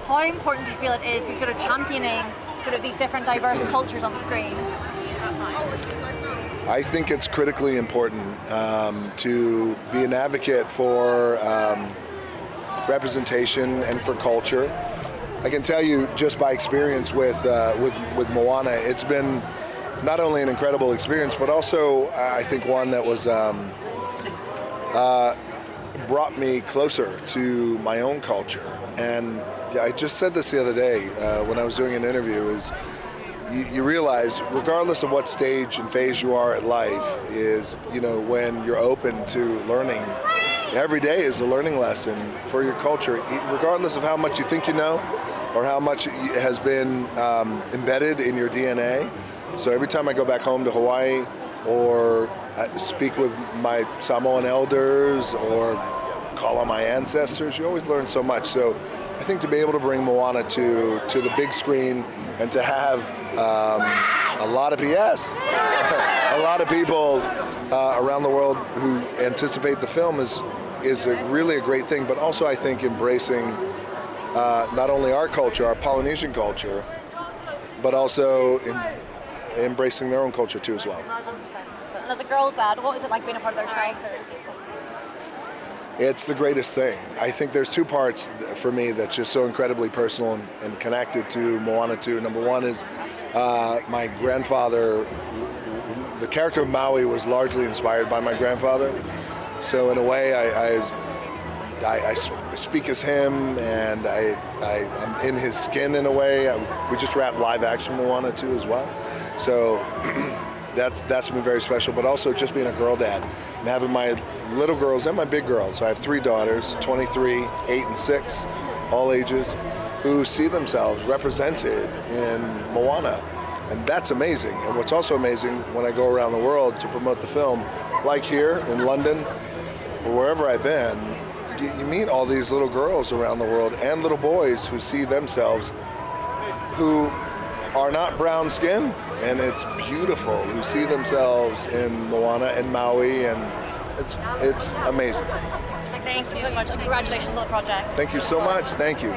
how important do you feel it is to sort of championing sort of these different diverse cultures on screen? I think it's critically important to be an advocate for representation and for culture. I can tell you just by experience with Moana, it's been not only an incredible experience, but also I think one that was brought me closer to my own culture. And I just said this the other day when I was doing an interview, is you realize, regardless of what stage and phase you are at life, is, you know, when you're open to learning, every day is a learning lesson for your culture, regardless of how much you think you know or how much it has been embedded in your DNA. So every time I go back home to Hawaii or speak with my Samoan elders or call on my ancestors, you always learn so much. So I think to be able to bring Moana to the big screen and to have a lot of a lot of people around the world who anticipate the film is really a great thing. But also I think embracing not only our culture, our Polynesian culture, but also embracing their own culture too as well. 100%. And as a girl dad, what is it like being a part of their childhood? It's the greatest thing. I think there's two parts for me that's just so incredibly personal and connected to Moana 2. Number one is my grandfather. The character of Maui was largely inspired by my grandfather. So in a way, I speak as him, and I'm in his skin in a way. We just wrapped live action Moana 2 as well. So that's been very special, but also just being a girl dad and having my little girls and my big girls. So I have 3 daughters, 23, 8, and 6, all ages, who see themselves represented in Moana. And that's amazing. And what's also amazing when I go around the world to promote the film, like here in London or wherever I've been, you meet all these little girls around the world and little boys who see themselves, who are not brown skinned, and it's beautiful, who see themselves in Moana and Maui, and it's amazing. Thanks so much, and congratulations on the project. Thank you so much. Thank you.